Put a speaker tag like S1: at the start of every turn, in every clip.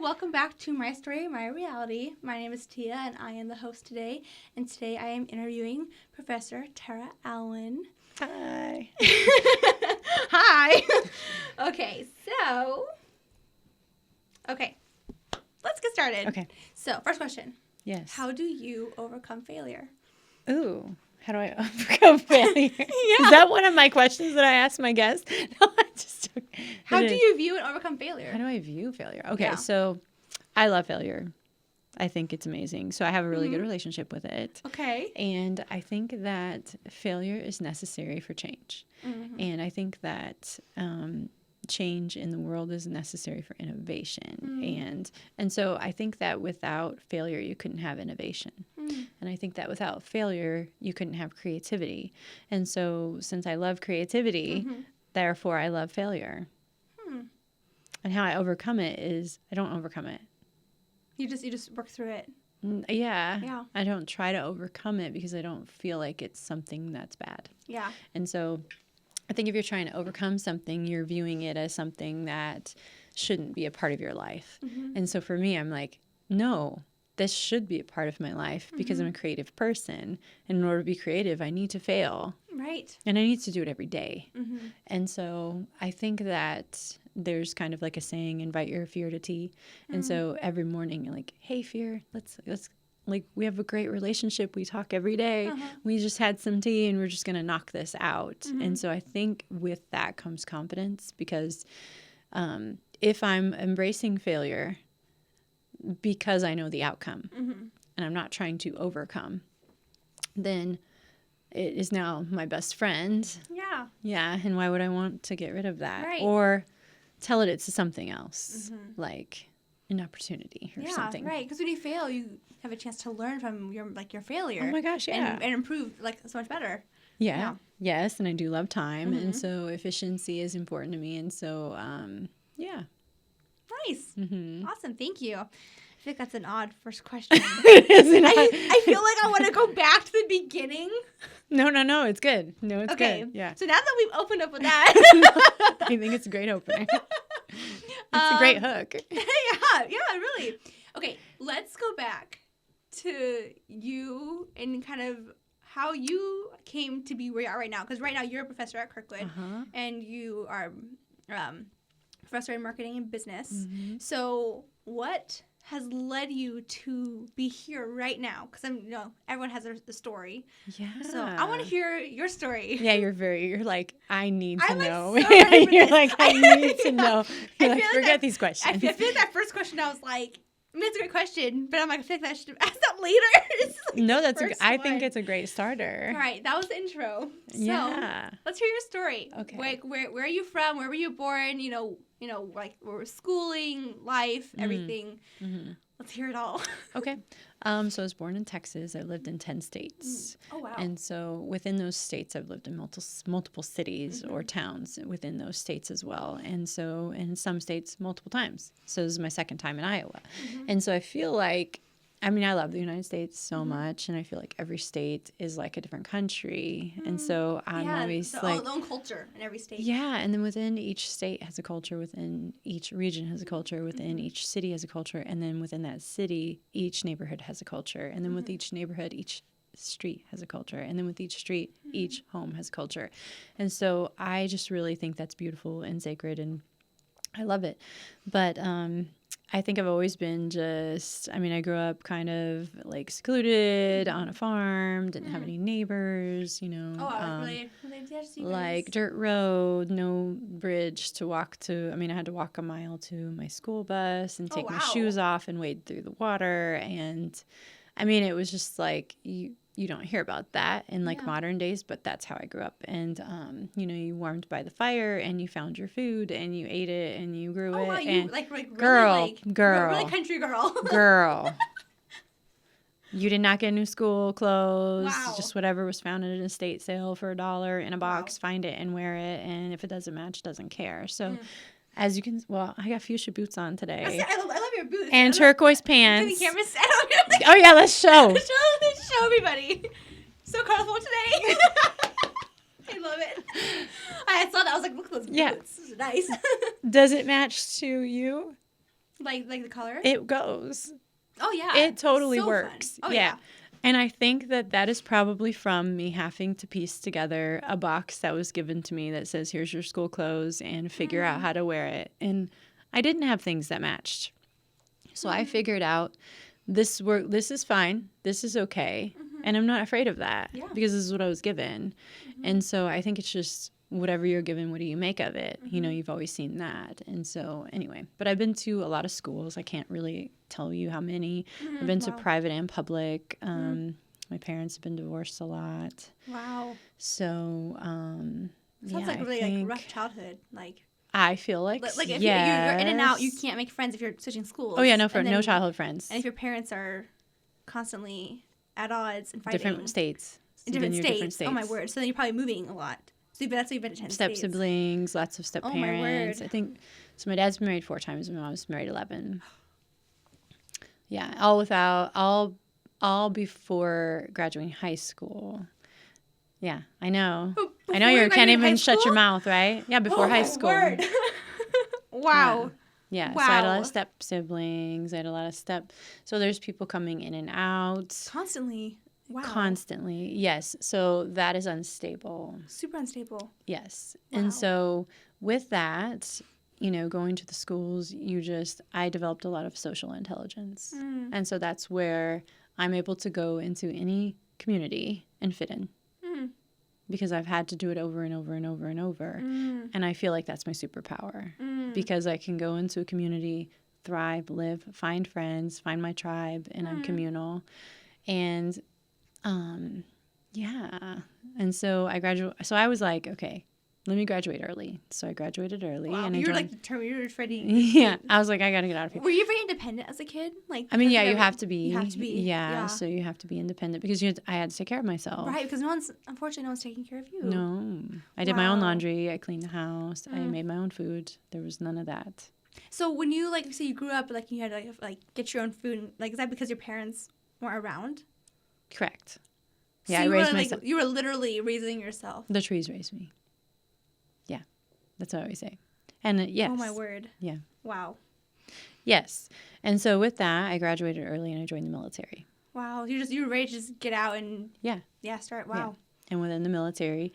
S1: welcome back to My Story, My Reality. My name is Tia, and I am the host today. And today I am interviewing Professor Tara Allen.
S2: Hi.
S1: Hi. Okay, let's get started.
S2: Okay.
S1: So, first question.
S2: Yes.
S1: How do you overcome failure?
S2: Ooh, how do I overcome failure? Is that one of my questions that I ask my guests? No, I just took.
S1: How do you view and overcome failure?
S2: How do I view failure? Okay,
S1: Yeah.
S2: so I love failure. I think it's amazing. So I have a really good relationship with it.
S1: Okay.
S2: And I think that failure is necessary for change.
S1: Mm-hmm.
S2: And I think that change in the world is necessary for innovation. And so I think that without failure, you couldn't have innovation. And I think that without failure, you couldn't have creativity. And so since I love creativity, therefore I love failure. And how I overcome it is I don't overcome it.
S1: You just work through it.
S2: Yeah. I don't try to overcome it because I don't feel like it's something that's bad.
S1: Yeah.
S2: And so I think if you're trying to overcome something, you're viewing it as something that shouldn't be a part of your life. And so for me, I'm like, no, this should be a part of my life because I'm a creative person. And in order to be creative, I need to fail.
S1: Right.
S2: And I need to do it every day. And so I think that there's kind of like a saying, invite your fear to tea. And so every morning, you're like, hey, fear, let's like, we have a great relationship. We talk every day. We just had some tea and we're just going to knock this out. And so I think with that comes confidence because if I'm embracing failure because I know the outcome and I'm not trying to overcome, then it is now my best friend.
S1: Yeah.
S2: Yeah. And why would I want to get rid of that?
S1: Right.
S2: Or tell it it's something else, like an opportunity or something.
S1: Yeah, right. Because when you fail, you have a chance to learn from your failure.
S2: Oh my gosh, yeah.
S1: And improve so much better.
S2: Yeah.
S1: Yeah.
S2: Yes, and I do love time, and so efficiency is important to me, and so yeah.
S1: Nice.
S2: Mm-hmm.
S1: Awesome. Thank you. I feel like that's an odd first question.
S2: Isn't it?
S1: I feel like I want to go back to the beginning.
S2: No, it's good. No, it's
S1: Okay.
S2: good. Yeah.
S1: So now that we've opened up with that,
S2: I think it's a great opener. It's a great hook.
S1: yeah, really. Okay, let's go back to you and kind of how you came to be where you are right now. Because right now you're a professor at Kirkwood, and you are professor in marketing and business. So what has led you to be here right now? Because everyone has a story.
S2: Yeah.
S1: So I want to hear your story.
S2: Yeah, you're like, I need to
S1: I'm
S2: know.
S1: like so ready for
S2: You're
S1: this.
S2: like, I need to know. You're like,
S1: feel like
S2: forget these questions.
S1: I feel like that first question, I was like, it's a great question, but I'm like, I feel like I should have asked that later. It's like
S2: No,
S1: the
S2: that's
S1: first
S2: I
S1: one.
S2: think it's a great starter.
S1: All right, that was the intro. So
S2: Yeah.
S1: let's hear your story.
S2: Okay.
S1: Like, where are you from? Where were you born? Like where was schooling, life, everything. Let's hear it all.
S2: Okay. So I was born in Texas. I lived in 10 states.
S1: Oh, wow.
S2: And so within those states, I've lived in multiple cities or towns within those states as well. And so in some states, multiple times. So this is my second time in Iowa. And so I feel like, I love the United States so much. And I feel like every state is like a different country. And so I'm always like...
S1: their own culture in every state.
S2: Yeah, and then within each state has a culture, within each region has a culture, within each city has a culture, and then within that city, each neighborhood has a culture, and then with each neighborhood, each street has a culture, and then with each street, each home has a culture. And so I just really think that's beautiful and sacred, and I love it. But I think I've always been I grew up kind of like secluded on a farm, didn't have any neighbors,
S1: Really?
S2: like dirt road, no bridge to walk to. I had to walk a mile to my school bus and take my shoes off and wade through the water. And it was just like, you don't hear about that in like modern days, but that's how I grew up. And, you warmed by the fire and you found your food and you ate it and you grew it.
S1: Wow,
S2: and
S1: you like really
S2: girl,
S1: country girl.
S2: girl. You did not get new school clothes.
S1: Wow.
S2: Just whatever was found at an estate sale for $1 in a box, find it and wear it. And if it doesn't match, doesn't care. So as you can, I got fuchsia boots on today.
S1: I love your boots.
S2: And turquoise pants.
S1: Can the camera
S2: Oh yeah, let's show.
S1: show everybody. So colorful today. I love it. I saw that. I was like, look at those boots.
S2: Yeah.
S1: This is nice.
S2: Does it match to you?
S1: Like the color?
S2: It goes.
S1: Oh, yeah.
S2: It totally
S1: So
S2: works.
S1: fun. Oh, yeah.
S2: And I think that is probably from me having to piece together a box that was given to me that says, here's your school clothes, and figure out how to wear it. And I didn't have things that matched. So I figured out this is fine. This is okay. And I'm not afraid of that because this is what I was given. And so I think it's just whatever you're given, what do you make of it? You know, you've always seen that. And so anyway, but I've been to a lot of schools. I can't really tell you how many. I've been to private and public. My parents have been divorced a lot.
S1: Wow.
S2: So,
S1: Sounds like a really like rough childhood. Like
S2: I feel like
S1: if you're in and out, you can't make friends if you're switching schools.
S2: Oh yeah, no childhood friends.
S1: And if your parents are constantly at odds and fighting.
S2: Different states.
S1: Different states. Oh my word. So then you're probably moving a lot. So that's what you've been to 10
S2: step
S1: states.
S2: Siblings, lots of step parents.
S1: My word.
S2: I think so. My dad's been married 4 times. My mom's married 11. Yeah, all before graduating high school. Yeah, I know. I know you can't even shut your mouth, right? Yeah, before high school.
S1: Word. Wow.
S2: Yeah. So I had a lot of step siblings. I had a lot of So there's people coming in and out.
S1: Constantly. Wow.
S2: Constantly. Yes. So that is unstable.
S1: Super unstable.
S2: Yes. Wow. And so with that, you know, going to the schools, I developed a lot of social intelligence. And so that's where I'm able to go into any community and fit in. Because I've had to do it over and over and over and over. And I feel like that's my superpower. Because I can go into a community, thrive, live, find friends, find my tribe, and I'm communal. And yeah. And so I was like, okay, let me graduate early. So I graduated early.
S1: Wow.
S2: And
S1: you were like determined. You were ready.
S2: Yeah. I was like, I got to get out of here.
S1: Were you very independent as a kid? Like,
S2: I mean, yeah, you have to be.
S1: You have to be.
S2: Yeah. So you have to be independent because I had to take care of myself.
S1: Right. Because unfortunately, no one's taking care of you.
S2: No. I did my own laundry. I cleaned the house. I made my own food. There was none of that.
S1: So when you you grew up, like you had to like get your own food, like is that because your parents weren't around?
S2: Correct.
S1: So
S2: yeah, I raised myself.
S1: You were literally raising yourself.
S2: The trees raised me. Yeah, that's what I always say. And yes.
S1: Oh my word.
S2: Yeah.
S1: Wow.
S2: Yes. And so with that, I graduated early and I joined the military.
S1: Wow. You were ready to just get out and start. Wow.
S2: Yeah. And within the military,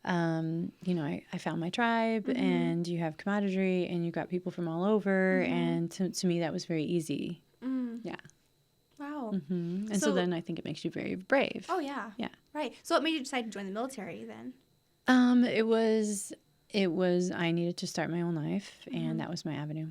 S2: you know, I found my tribe and you have camaraderie and you got people from all over. And to me, that was very easy. Yeah.
S1: Wow.
S2: And so then I think it makes you very brave.
S1: Oh, yeah.
S2: Yeah.
S1: Right. So what made you decide to join the military then?
S2: It was I needed to start my own life and that was my avenue.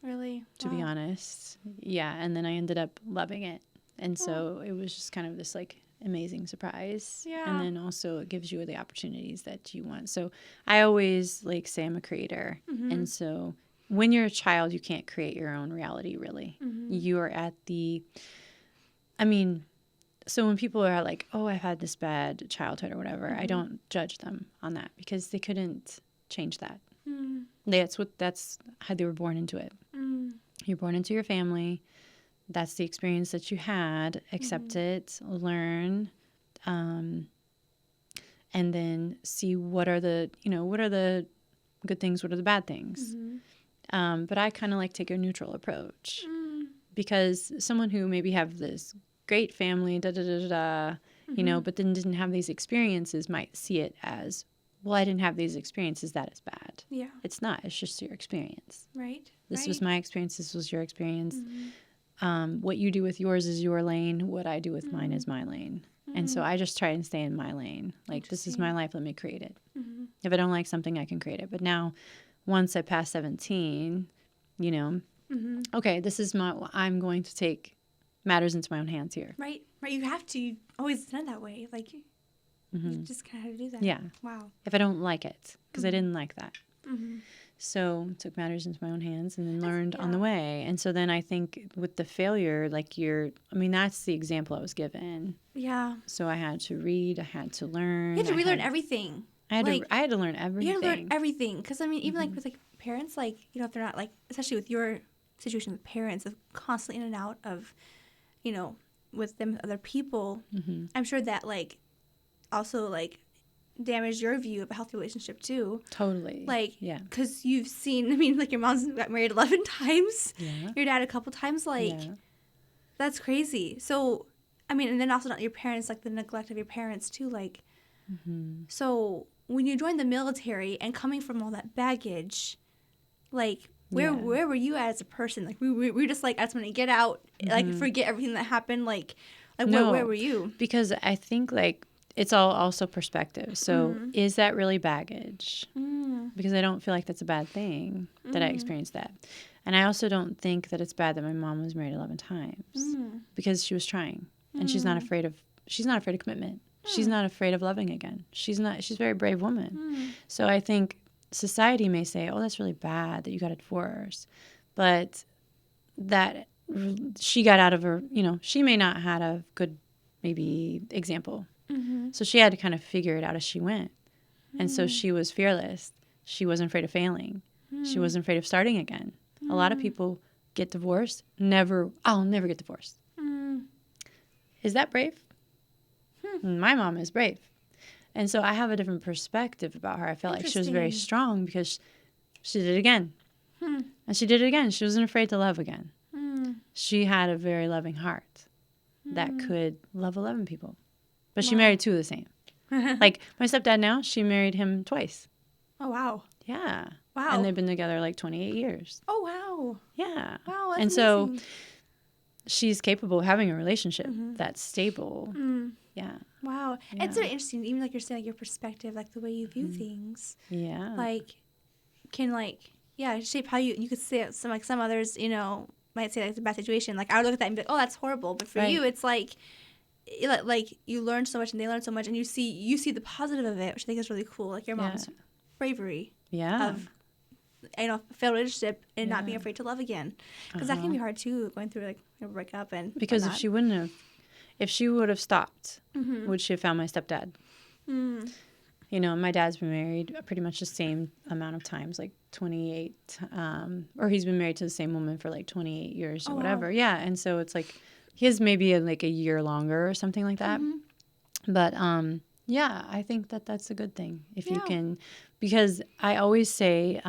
S1: Really?
S2: To be honest. Yeah. And then I ended up loving it. And so it was just kind of this like amazing surprise.
S1: Yeah.
S2: And then also it gives you the opportunities that you want. So I always like say I'm a creator. And so when you're a child, you can't create your own reality really. You are at so when people are like, oh, I've had this bad childhood or whatever, I don't judge them on that because they couldn't change that. That's how they were born into it. You're born into your family. That's the experience that you had. Accept it, learn, and then see what are the good things, what are the bad things. But I kind of like take a neutral approach because someone who maybe have this great family, you know, but then didn't have these experiences might see it as, well, I didn't have these experiences. That is bad.
S1: Yeah.
S2: It's not. It's just your experience.
S1: Right.
S2: This was my experience. This was your experience. What you do with yours is your lane. What I do with mine is my lane. And so I just try and stay in my lane. Like, this is my life. Let me create it. If I don't like something, I can create it. But now, once I pass 17, you know, okay, this is I'm going to take matters into my own hands here.
S1: Right. Right. You have to. You've always done it that way. Like, you just kind of have to do that.
S2: Yeah.
S1: Wow.
S2: If I don't like it, because I didn't like that. So took matters into my own hands and then learned on the way. And so then I think with the failure, like that's the example I was given.
S1: Yeah.
S2: So I had to read. I had to learn.
S1: You had to relearn everything.
S2: I had to learn everything.
S1: You had to learn everything. Because, I mean, even like with like parents, like, you know, if they're not like, especially with your situation with parents, of constantly in and out of, you know, with them, other people, I'm sure that like, also like, damage your view of a healthy relationship too.
S2: Totally.
S1: Like,
S2: yeah.
S1: because you've seen, I mean, like your mom's got married 11 times.
S2: Yeah.
S1: Your dad a couple times. Like,
S2: Yeah.
S1: that's crazy. So, I mean, and then also not your parents, like the neglect of your parents too. Like, so when you joined the military and coming from all that baggage, like, where were you at as a person? Like, we were just like, I just want to get out, like, forget everything that happened. Like
S2: No,
S1: where were you?
S2: Because I think, like, it's all also perspective. So is that really baggage? Because I don't feel like that's a bad thing that I experienced that. And I also don't think that it's bad that my mom was married 11 times because she was trying, and she's not afraid of commitment. She's not afraid of loving again. She's a very brave woman. So I think society may say, oh, that's really bad that you got a divorce, but that she got out of her, she may not had a good maybe example. So she had to kind of figure it out as she went. And so she was fearless. She wasn't afraid of failing. She wasn't afraid of starting again. A lot of people get divorced. I'll never get divorced. Is that brave? My mom is brave. And so I have a different perspective about her. I felt like she was very strong because she did it again. And she did it again. She wasn't afraid to love again. She had a very loving heart that could love 11 people. But she married 2 of the same. Like my stepdad now, she married him twice.
S1: Oh, wow.
S2: Yeah.
S1: Wow.
S2: And they've been together like 28 years.
S1: Oh, wow.
S2: Yeah.
S1: Wow, that's
S2: and
S1: amazing.
S2: so she's capable of having a relationship that's stable. Yeah.
S1: Wow.
S2: Yeah.
S1: It's so interesting, even like you're saying, like your perspective, like the way you view things.
S2: Yeah.
S1: Like, can shape how you could say it. Some others, might say like it's a bad situation. Like I would look at that and be like, oh, that's horrible. But for you, it's like you learn so much and they learn so much, and you see the positive of it, which I think is really cool. Like your mom's bravery of failed relationship and not being afraid to love again, because that can be hard too, going through like a breakup and
S2: because
S1: whatnot.
S2: if she would have stopped, would she have found my stepdad? My dad's been married pretty much the same amount of times, like 28, or he's been married to the same woman for like 28 years or whatever. Wow. Yeah, and so it's like his maybe like a year longer or something like that. But yeah, I think that's a good thing if you can, because I always say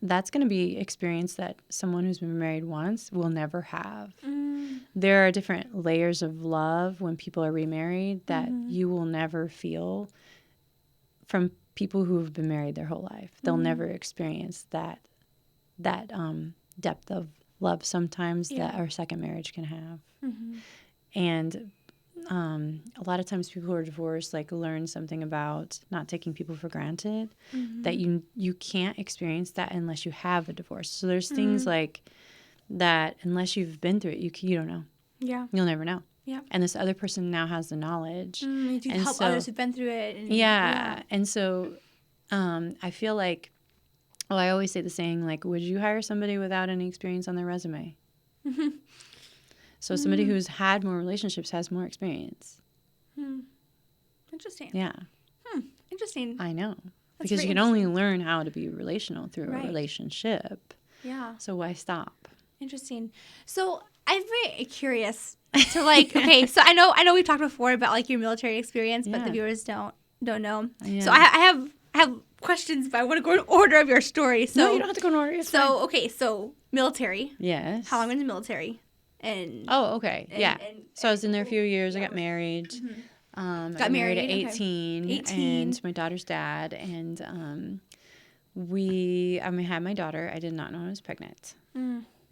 S2: that's going to be experience that someone who's been married once will never have. There are different layers of love when people are remarried that you will never feel from people who have been married their whole life. They'll never experience that depth of love sometimes that our second marriage can have. And a lot of times people who are divorced learn something about not taking people for granted, that you can't experience that unless you have a divorce. So there's things like that unless you've been through it, you don't know. Yeah. You'll never know. Yeah. And this other person now has the knowledge.
S1: You can help others who've been through it.
S2: And so I feel like, I always say the saying, would you hire somebody without any experience on their resume? So somebody who's had more relationships has more experience.
S1: Interesting.
S2: Yeah.
S1: Interesting.
S2: I know. That's because you can only learn how to be relational through a relationship.
S1: Yeah.
S2: So why stop?
S1: Interesting. So I'm very curious to okay, so I know we've talked before about your military experience, but the viewers don't know. Yeah. So I have questions, but I want to go in order of your story. So
S2: no, you don't have to go in order. It's fine.
S1: Okay, so military.
S2: Yes.
S1: How long in the military? And
S2: okay. So I was in there a few years. I got married. Got married at 18. 18. And my daughter's dad. And I had my daughter. I did not know I was pregnant.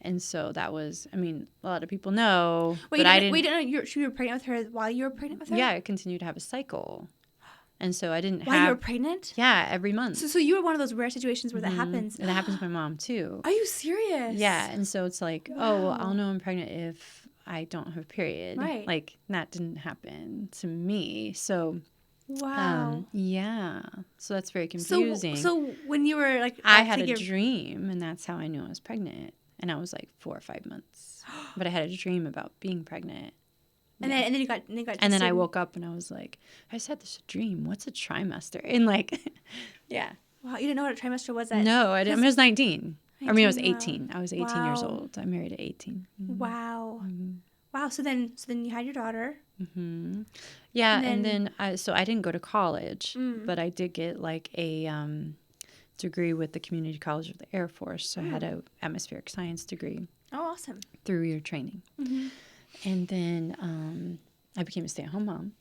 S2: And so that was, a lot of people know.
S1: Wait, I didn't know you were pregnant with her while you were pregnant with her?
S2: Yeah, I continued to have a cycle. And so I didn't
S1: While you were pregnant?
S2: Yeah, every month.
S1: So you were one of those rare situations where that happens.
S2: And that happens to my mom, too.
S1: Are you serious?
S2: Yeah, and so it's I'll know I'm pregnant if I don't have a period. Right. That didn't happen to me. So,
S1: wow.
S2: Yeah. So that's very confusing.
S1: So when you were
S2: I had a dream, and that's how I knew I was pregnant. And I was 4 or 5 months. But I had a dream about being pregnant.
S1: And then you got
S2: and then I woke up and I was like, I just had this dream. What's a trimester? And yeah.
S1: Wow, you didn't know what a trimester was?
S2: No, I didn't. I was 19. I was 18. I was 18 years old. I married at 18.
S1: Wow. Wow. So then you had your daughter.
S2: Mm-hmm. Yeah,
S1: And
S2: and then so I didn't go to college, but I did get like a degree with the Community College of the Air Force. So I had a atmospheric science degree
S1: Oh, awesome.
S2: 3-year training. And then I became a stay-at-home mom.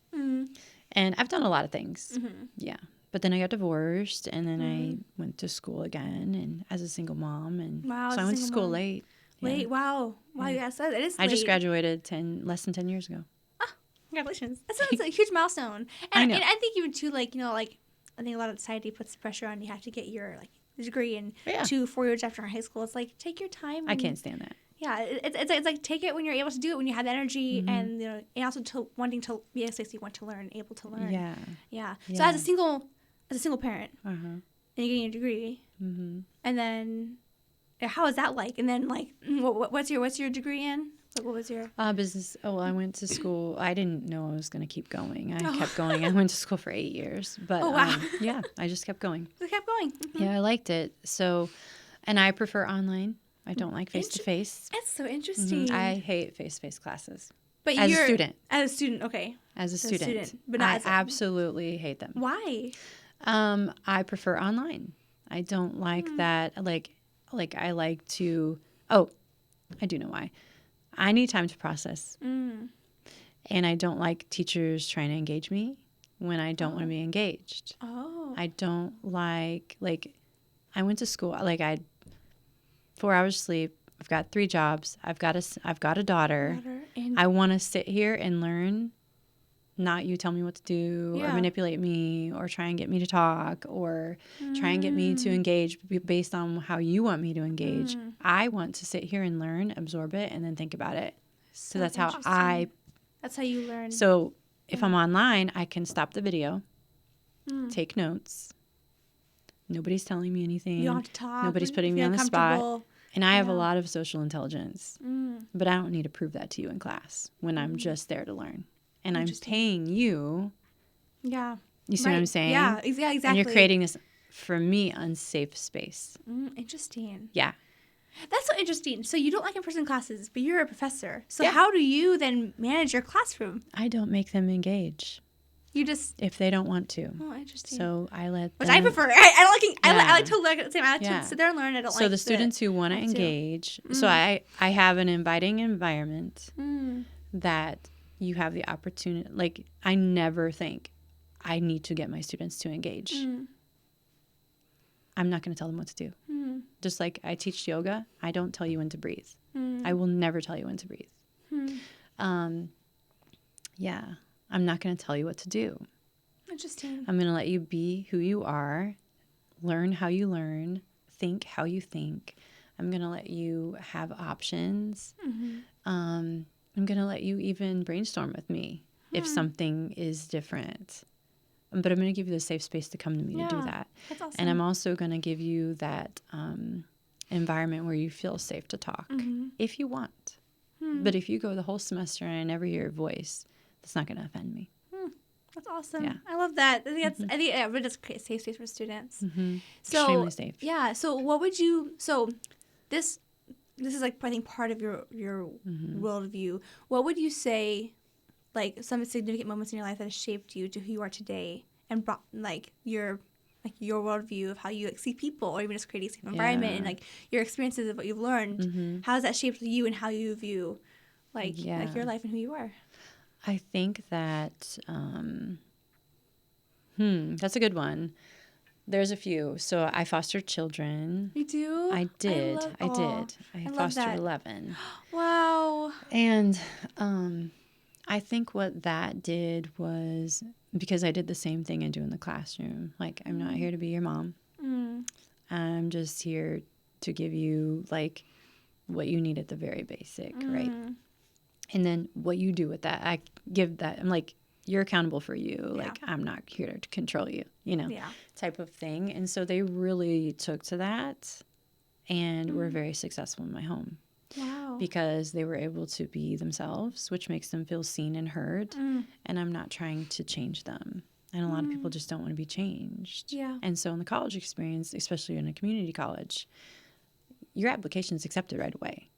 S2: And I've done a lot of things. Yeah. But then I got divorced, and then I went to school again, and as a single mom, and
S1: Wow,
S2: so
S1: as
S2: I
S1: a
S2: went to
S1: single
S2: school
S1: mom.
S2: late.
S1: Late. Wow. Wow.
S2: Yeah.
S1: Yes, it is.
S2: I just
S1: late.
S2: graduated less than 10 years ago.
S1: Congratulations. That's a huge milestone.
S2: I know.
S1: And I think even too, like, like, I think a lot of society puts pressure on you have to get your, like, degree in
S2: Yeah.
S1: 4 years after high school. It's like, take your time.
S2: I can't stand that.
S1: Yeah. It's like, take it when you're able to do it, when you have the energy and, and also wanting to be a 60, want to learn, able to learn.
S2: Yeah.
S1: Yeah. So
S2: Yeah.
S1: as a single parent,
S2: Uh-huh.
S1: and you're getting your degree, and then how is that like? And then, like, what's your degree in? What was your
S2: business? Oh, well, I went to school. I didn't know I was going to keep going. I kept going. I went to school for 8 years. But
S1: Oh, wow.
S2: yeah, I just kept going.
S1: We kept going.
S2: Yeah, I liked it. So, and I prefer online. I don't like face-to-face.
S1: That's so interesting.
S2: I hate face-to-face classes.
S1: But
S2: As a
S1: you're
S2: student.
S1: As a student, okay.
S2: As a student.
S1: but not
S2: I
S1: as a,
S2: absolutely hate them.
S1: Why?
S2: I prefer online. I don't like that. Like I like to. Oh, I do know why. I need time to process, and I don't like teachers trying to engage me when I don't want to be engaged.
S1: Oh.
S2: I don't like I went to school like I had 4 hours sleep. I've got 3 jobs. I've got a daughter.
S1: And
S2: I want to sit here and learn. Not you tell me what to do or
S1: Yeah.
S2: manipulate me or try and get me to talk or try and get me to engage based on how you want me to engage. I want to sit here and learn, absorb it, and then think about it. So that's how
S1: That's how you learn.
S2: So if I'm online, I can stop the video, take notes. Nobody's telling me anything.
S1: you don't have to talk.
S2: Nobody's putting me on the spot. And I have a lot of social intelligence, but I don't need to prove that to you in class when I'm just there to learn. And I'm paying you.
S1: Yeah.
S2: You see what I'm saying?
S1: Yeah, exactly.
S2: And you're creating this, for me, unsafe space.
S1: Interesting.
S2: Yeah.
S1: That's so interesting. So you don't like in-person classes, but you're a professor. So
S2: Yeah.
S1: how do you then manage your classroom?
S2: I don't make them engage
S1: You just
S2: if they don't want to.
S1: Oh, interesting.
S2: So I let
S1: Which
S2: them.
S1: I prefer. I like to learn. I like
S2: Yeah.
S1: to sit there and learn. I don't
S2: So
S1: like
S2: the students who want to
S1: have to.
S2: engage. So I have an inviting environment that you have the opportunity. Like I never think I need to get my students to engage. I'm not going to tell them what to do. Just like I teach yoga, I don't tell you when to breathe. I will never tell you when to breathe. Yeah, I'm not going to tell you what to do.
S1: Interesting.
S2: I'm going to let you be who you are, learn how you learn, think how you think. I'm going to let you have options. I'm going to let you even brainstorm with me if something is different. But I'm going to give you the safe space to come to me to do that.
S1: That's awesome.
S2: And I'm also going to give you that environment where you feel safe to talk if you want. But if you go the whole semester and I never hear your voice, that's not going to offend me.
S1: That's awesome.
S2: Yeah.
S1: I love that. I think everybody does create a safe space for students. So
S2: Extremely safe.
S1: yeah. So what would you? So this is like I think part of your worldview. What would you say? Like some significant moments in your life that has shaped you to who you are today and brought like your worldview of how you see people or even just create a safe environment and like your experiences of what you've learned. How has that shaped you and how you view like your life and who you are?
S2: I think that that's a good one. There's a few. So I fostered children.
S1: You do?
S2: I did. I
S1: love
S2: fostered
S1: that.
S2: 11.
S1: Wow.
S2: And I think what that did was because I did the same thing I do in the classroom. Like, I'm not here to be your mom. I'm just here to give you, like, what you need at the very basic, right? And then what you do with that, I give that. I'm like, you're accountable for you.
S1: Yeah.
S2: Like, I'm not here to control you,
S1: Yeah.
S2: type of thing. And so they really took to that and were very successful in my home.
S1: Wow.
S2: Because they were able to be themselves, which makes them feel seen and heard. And I'm not trying to change them. And a lot of people just don't want to be changed.
S1: Yeah.
S2: And so in the college experience, especially in a community college, your application is accepted right away.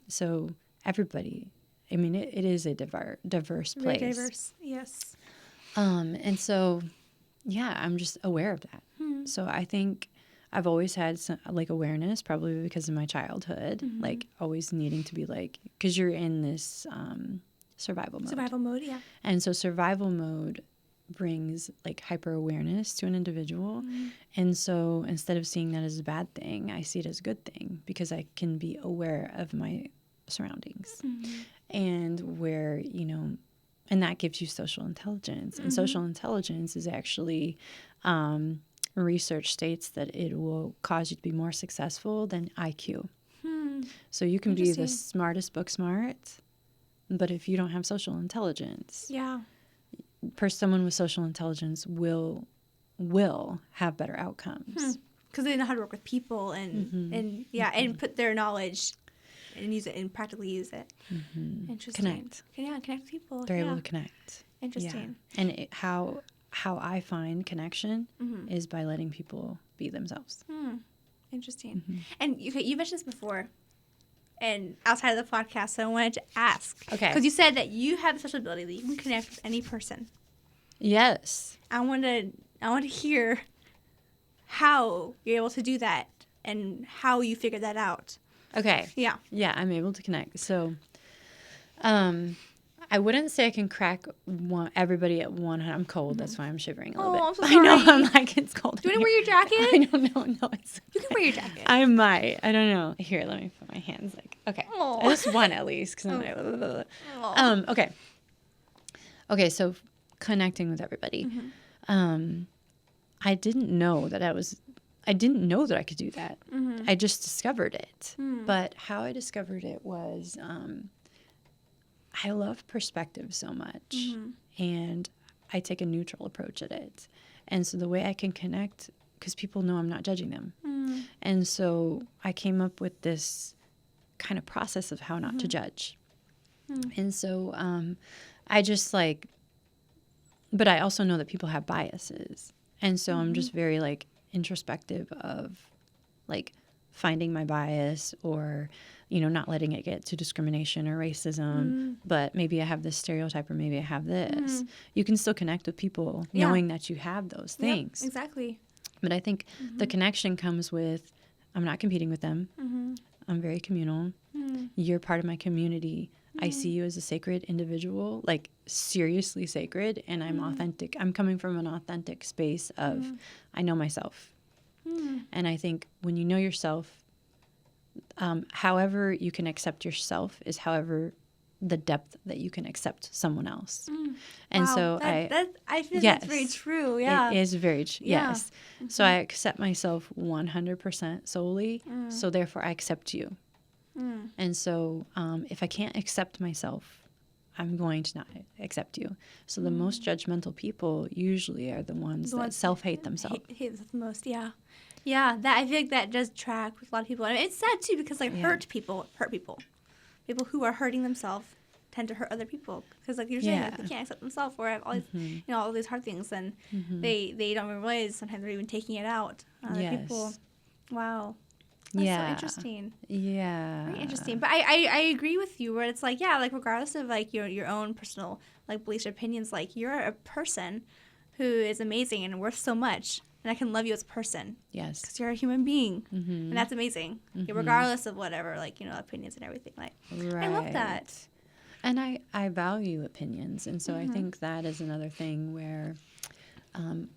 S2: So everybody I mean, it is a diverse
S1: Very
S2: place.
S1: diverse. Yes.
S2: And so, yeah, I'm just aware of that. So I think I've always had some, like, awareness, probably because of my childhood, like always needing to be like, because you're in this survival mode.
S1: Survival mode, yeah.
S2: And so survival mode brings like hyper awareness to an individual. And so instead of seeing that as a bad thing, I see it as a good thing because I can be aware of my surroundings and where, you know, and that gives you social intelligence. And social intelligence is actually, research states that it will cause you to be more successful than IQ. So you can be the smartest book smart, but if you don't have social intelligence,
S1: Yeah.
S2: someone with social intelligence will have better outcomes.
S1: Because they know how to work with people and put their knowledge and use it and practically use it. Interesting.
S2: Connect.
S1: Connect with people.
S2: They're able to connect.
S1: Interesting.
S2: Yeah. And how I find connection is by letting people be themselves.
S1: Interesting. And you mentioned this before, and outside of the podcast, so I wanted to ask.
S2: Okay.
S1: Because you said that you have the special ability that you can connect with any person.
S2: Yes.
S1: I want to hear how you're able to do that and how you figured that out.
S2: Okay.
S1: Yeah.
S2: Yeah, I'm able to connect. So, I wouldn't say I can crack everybody at 100. I'm cold. That's why I'm shivering a little bit.
S1: I'm so
S2: I know.
S1: sorry.
S2: I'm like, it's cold.
S1: Do you want to wear your jacket?
S2: I don't know. No, it's.
S1: You can wear your jacket.
S2: I might. I don't know. Here, let me put my hands like. Okay.
S1: Aw.
S2: Just one at least. Cause I'm like, blah, blah, blah. Okay. Okay. So connecting with everybody. I didn't know that I didn't know that I could do that. I just discovered it. But how I discovered it was, I love perspective so much, and I take a neutral approach at it. And so the way I can connect, because people know I'm not judging them. And so I came up with this kind of process of how not to judge. And so I just like, but I also know that people have biases. And so I'm just very like introspective of like finding my bias or, you know, not letting it get to discrimination or racism, but maybe I have this stereotype or maybe I have this. You can still connect with people knowing that you have those things.
S1: Yep, exactly.
S2: But I think the connection comes with, I'm not competing with them. I'm very communal. You're part of my community. I see you as a sacred individual, like seriously sacred, and I'm authentic. I'm coming from an authentic space of I know myself. And I think when you know yourself, however you can accept yourself is however the depth that you can accept someone else. And
S1: wow,
S2: so
S1: I feel that's very true. Yeah.
S2: It is very true.
S1: Yeah.
S2: Yes. So I accept myself 100% solely. So therefore I accept you. And so if I can't accept myself, I'm going to not accept you. So the most judgmental people usually are the ones that self-hate themselves.
S1: Hate the most, yeah. Yeah, that I feel like that does track with a lot of people. And it's sad, too, because, like, hurt people. People who are hurting themselves tend to hurt other people. Because, like you're saying, like, they can't accept themselves or have all these, you know, all these hard things. And they don't realize sometimes they're even taking it out on other people. Wow. That's so interesting.
S2: Yeah.
S1: Very interesting. But I agree with you where it's like, yeah, like regardless of like your own personal like beliefs or opinions, like you're a person who is amazing and worth so much. And I can love you as a person.
S2: Yes.
S1: Because you're a human being. And that's amazing. Yeah, regardless of whatever, like, you know, opinions and everything. Like,
S2: right.
S1: I love that.
S2: And I value opinions. And so I think that is another thing where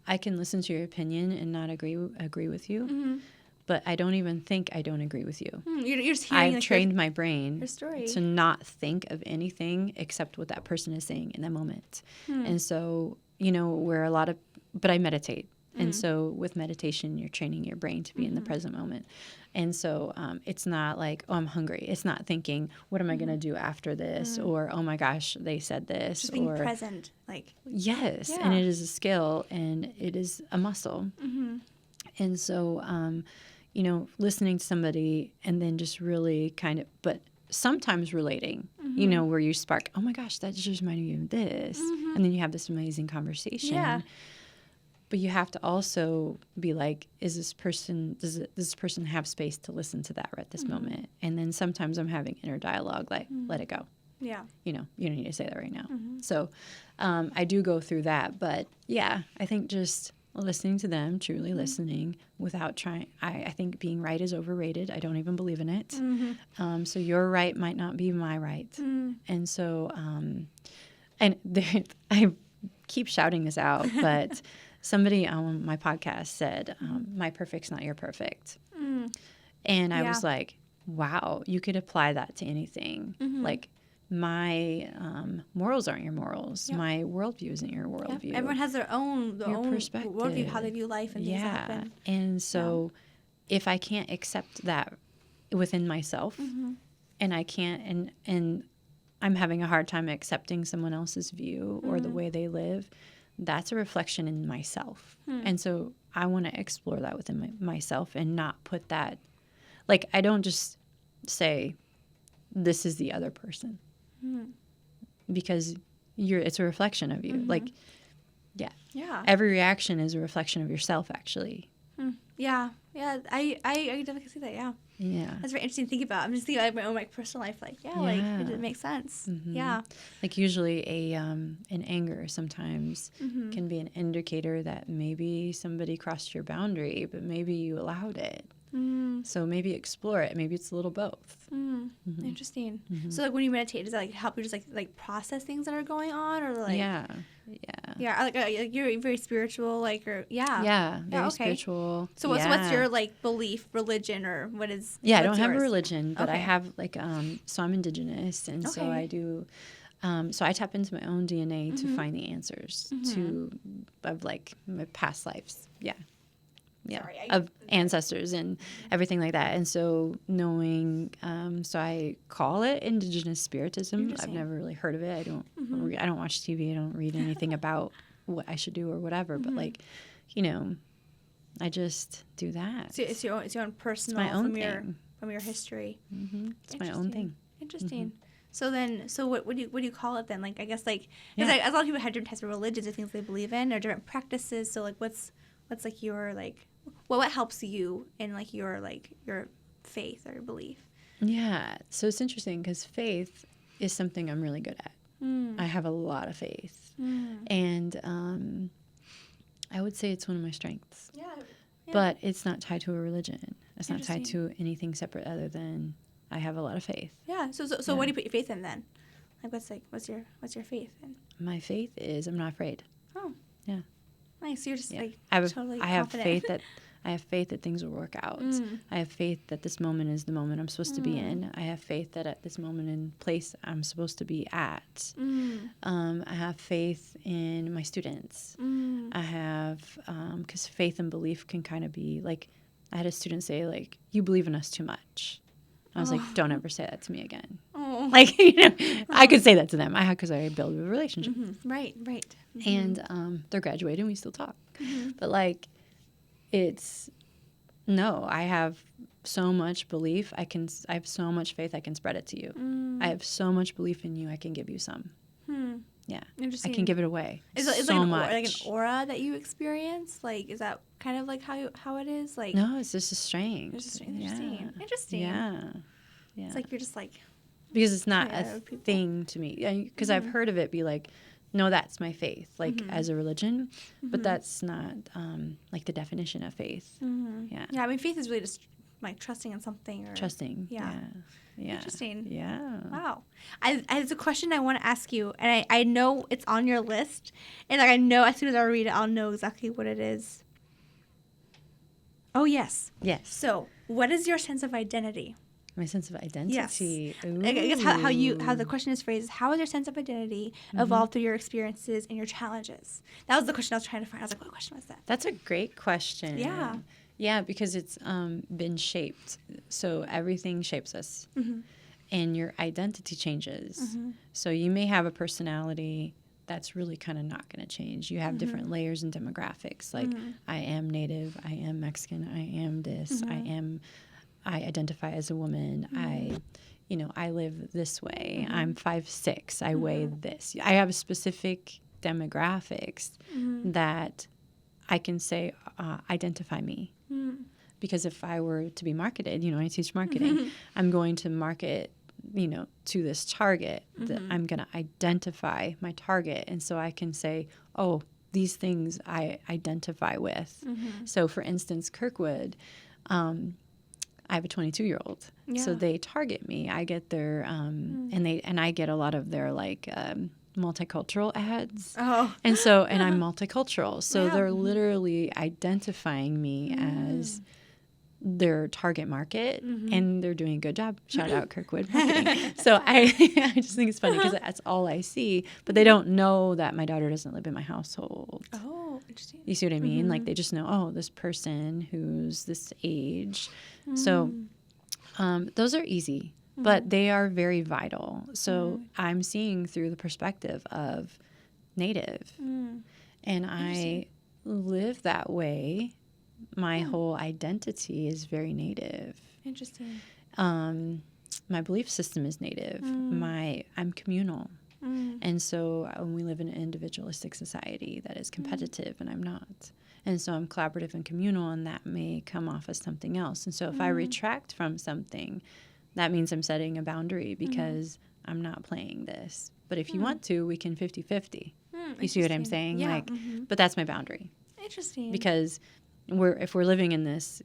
S2: I can listen to your opinion and not agree with you. But I don't even think I don't agree with you.
S1: You're just hearing
S2: I've
S1: like,
S2: trained my brain
S1: story.
S2: to not think of anything except what that person is saying in that moment. And so, you know, but I meditate. And so with meditation, you're training your brain to be in the present moment. And so it's not like, oh, I'm hungry. It's not thinking, what am I going to do after this? Or, oh my gosh, they said this.
S1: Just being present. Like,
S2: yes. Yeah. And it is a skill and it is a muscle. And so, you know, listening to somebody and then just really kind of, but sometimes relating, you know, where you spark, oh my gosh, that just reminded me of this. And then you have this amazing conversation. Yeah. But you have to also be like, does this person have space to listen to that right at this moment? And then sometimes I'm having inner dialogue, like, let it go.
S1: Yeah.
S2: You don't need to say that right now. So I do go through that. But yeah, I think just listening to them, truly listening without trying. I think being right is overrated. I don't even believe in it. So your right might not be my right. And so, I keep shouting this out, but somebody on my podcast said, my perfect's not your perfect. And I was like, wow, you could apply that to anything. Like, my morals aren't your morals. Yep. My worldview isn't your worldview.
S1: Yep. Everyone has their own
S2: perspective,
S1: worldview, how they view life and things that happen.
S2: And so if I can't accept that within myself, and I can't, and I'm having a hard time accepting someone else's view or the way they live, that's a reflection in myself. And so I want to explore that within myself and not put that, like, I don't just say, this is the other person. Because it's a reflection of you. Like, yeah. Every reaction is a reflection of yourself, actually.
S1: Yeah. I definitely see that. Yeah. That's very interesting to think about. I'm just thinking about my own personal life. Like, like it makes sense. Yeah.
S2: Like usually an anger sometimes can be an indicator that maybe somebody crossed your boundary, but maybe you allowed it. So maybe explore it. Maybe it's a little both.
S1: Interesting. So like when you meditate, does that like help you just like process things that are going on, or like like you're very spiritual, like, or very
S2: spiritual.
S1: So what's your like belief, religion, or what is?
S2: I don't have a religion, but I have like so I'm indigenous, and so I do. So I tap into my own DNA to find the answers of like my past lives. Of ancestors and everything like that. And so knowing, so I call it indigenous spiritism. I've never really heard of it. I don't watch TV. I don't read anything about what I should do or whatever. But like, I just do that.
S1: So it's your own personal,
S2: it's my own thing.
S1: From your history.
S2: It's my own thing.
S1: Interesting. So what do you call it then? Like, I guess like, because like, a lot of people have different types of religions or things they believe in or different practices. So like, what's like your like, what helps you in like your faith or belief? Yeah.
S2: So it's interesting because faith is something I'm really good at. I have a lot of faith. And I would say it's one of my strengths. Yeah. But it's not tied to a religion. It's not tied to anything separate other than I have a lot of faith.
S1: Yeah. So what do you put your faith in then? Like what's your faith in?
S2: My faith is I'm not afraid.
S1: Oh.
S2: Yeah.
S1: Nice. So you're just like totally confident.
S2: I have faith that things will work out. I have faith that this moment is the moment I'm supposed to be in. I have faith that at this moment and place I'm supposed to be at. I have faith in my students. I have, because faith and belief can kind of be like, I had a student say like, you believe in us too much. I was like, don't ever say that to me again. Like, I could say that to them. Because I build a relationship.
S1: Right.
S2: And they're graduating, we still talk. But like, I have so much belief. I have so much faith I can spread it to you. I have so much belief in you I can give you some. Yeah.
S1: Interesting.
S2: I can give it away.
S1: Is
S2: so
S1: much. Like an aura that you experience? Like, is that kind of like how it is? Like,
S2: no, it's just a strength.
S1: Interesting.
S2: Yeah.
S1: It's like you're just like,
S2: because it's not a thing to me. Because I've heard of it be like, no, that's my faith, like as a religion, but that's not like the definition of faith. Yeah.
S1: I mean, faith is really just like trusting in something or
S2: trusting. Yeah.
S1: Interesting.
S2: Yeah.
S1: Wow. There's a question I want to ask you, and I know it's on your list, and like I know as soon as I read it, I'll know exactly what it is. Oh yes.
S2: Yes.
S1: So, what is your sense of identity?
S2: My sense of identity.
S1: Yes. I guess how the question is phrased is, how has your sense of identity evolved through your experiences and your challenges? That was the question I was trying to find. I was like, what question was that?
S2: That's a great question.
S1: Yeah.
S2: Yeah, because it's been shaped. So everything shapes us. And your identity changes. So you may have a personality that's really kind of not going to change. You have different layers and demographics. Like I am Native, I am Mexican, I am this, I identify as a woman. I live this way. I'm 5'6". I weigh this. I have specific demographics that I can say identify me. Because if I were to be marketed, I teach marketing. I'm going to market to this target, that I'm going to identify my target. And so I can say, oh, these things I identify with. So for instance, Kirkwood, I have a 22-year-old.
S1: Yeah.
S2: So they target me. I get their, and I get a lot of their like, multicultural ads.
S1: Oh.
S2: And so, and I'm multicultural. So
S1: Yeah.
S2: they're literally identifying me as their target market, and they're doing a good job. Shout out Kirkwood Marketing. So I just think it's funny because that's all I see, but they don't know that my daughter doesn't live in my household.
S1: Oh, interesting.
S2: You see what I mean? Like they just know, oh, this person who's this age. So those are easy, but they are very vital. So I'm seeing through the perspective of Native, and I live that way. My whole identity is very Native.
S1: Interesting.
S2: My belief system is Native. I'm communal. And so when we live in an individualistic society that is competitive, and I'm not. And so I'm collaborative and communal, and that may come off as something else. And so if I retract from something, that means I'm setting a boundary because I'm not playing this. But if you want to, we can 50-50. You see what I'm saying?
S1: Yeah.
S2: Like, but that's my boundary.
S1: Interesting.
S2: Because if we're living in this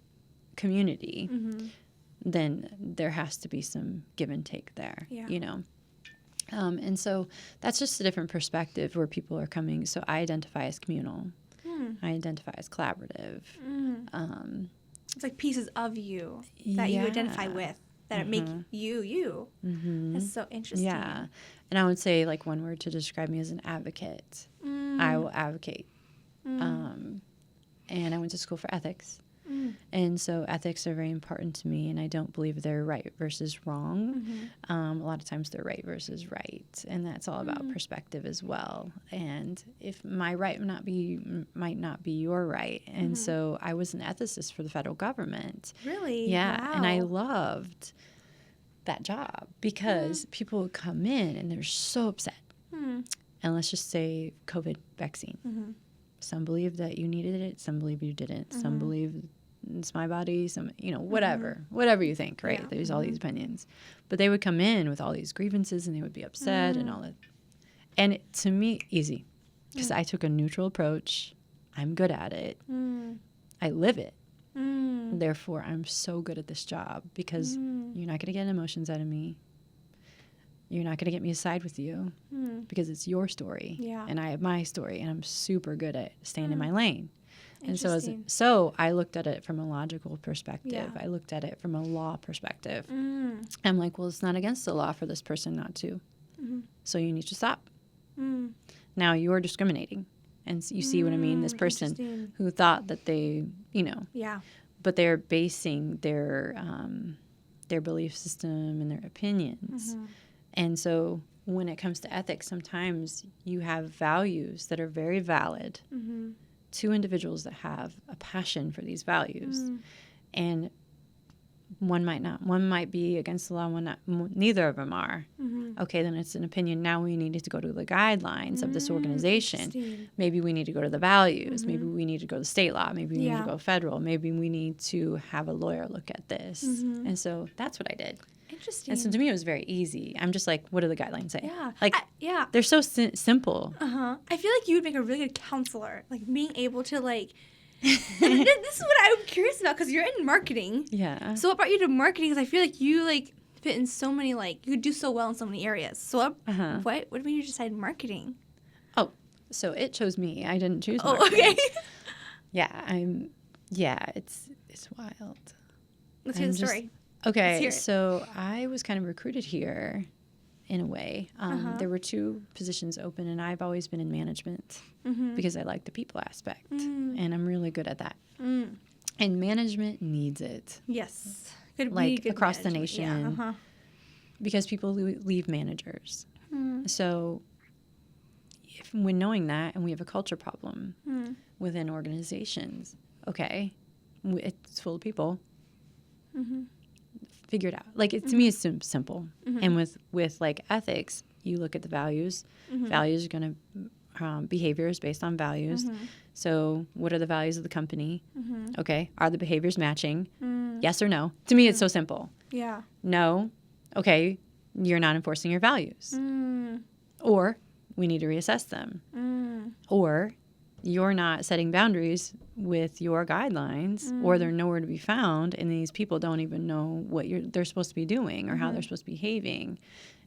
S2: community, then there has to be some give and take there, and so that's just a different perspective where people are coming. So I identify as communal. I identify as collaborative.
S1: It's like pieces of you that you identify with that make you. That's so interesting.
S2: Yeah. And I would say, like, one word to describe me as an advocate. I will advocate. And I went to school for ethics. And so ethics are very important to me, and I don't believe they're right versus wrong. A lot of times they're right versus right, and that's all about perspective as well. And if my right might not be your right. And so I was an ethicist for the federal government.
S1: Really?
S2: Yeah,
S1: Wow.
S2: and I loved that job because people would come in and they're so upset. And let's just say COVID vaccine. Some believe that you needed it. Some believe you didn't. Some believe it's my body. Some, whatever you think, right?
S1: Yeah.
S2: There's all these opinions. But they would come in with all these grievances and they would be upset and all that. And to me, easy. Because I took a neutral approach. I'm good at it. I live it. Therefore, I'm so good at this job because you're not going to get emotions out of me. You're not going to get me to side with you because it's your story.
S1: Yeah.
S2: And I have my story, and I'm super good at staying in my lane. And
S1: Interesting.
S2: so I looked at it from a logical perspective.
S1: Yeah.
S2: I looked at it from a law perspective. I'm like, well, it's not against the law for this person not to. So you need to stop. Now you're discriminating. And you see what I mean? This person
S1: Interesting.
S2: who thought that they,
S1: Yeah.
S2: but they're basing their belief system and their opinions. And so when it comes to ethics, sometimes you have values that are very valid to individuals that have a passion for these values. And one might be against the law, one not. Neither of them are. Okay, then it's an opinion. Now we need to go to the guidelines of this organization.
S1: Interesting.
S2: Maybe we need to go to the values. Maybe we need to go to state law. Maybe we need to go federal. Maybe we need to have a lawyer look at this. And so that's what I did.
S1: Interesting.
S2: And so to me, it was very easy. I'm just like, what do the guidelines say?
S1: Yeah.
S2: Like,
S1: yeah.
S2: they're so simple.
S1: I feel like you would make a really good counselor, like being able to like. And this is what I'm curious about because you're in marketing.
S2: Yeah.
S1: So what brought you to marketing? Because I feel like you like fit in so many you do so well in so many areas. So what made you decide marketing?
S2: Oh, so it chose me. I didn't choose
S1: Oh,
S2: marketing.
S1: okay.
S2: It's wild.
S1: Let's hear the story.
S2: Okay,
S1: Let's hear it.
S2: so I was kind of recruited here in a way. There were 2 positions open, and I've always been in management because I like the people aspect, and I'm really good at that. And management needs it.
S1: Yes. Good,
S2: Like,
S1: good
S2: across the
S1: management.
S2: nation.
S1: Yeah.
S2: Because people leave managers. So when knowing that, and we have a culture problem within organizations, okay, it's full of people. Figure it out. Like, to me, it's simple. And with like ethics, you look at the values. Values are going to behaviors based on values. So what are the values of the company? Okay, are the behaviors matching? Yes or no? To me, it's so simple.
S1: Yeah.
S2: No. Okay, you're not enforcing your values. Or we need to reassess them. Or you're not setting boundaries with your guidelines, or they're nowhere to be found, and these people don't even know what they're supposed to be doing or how they're supposed to be behaving.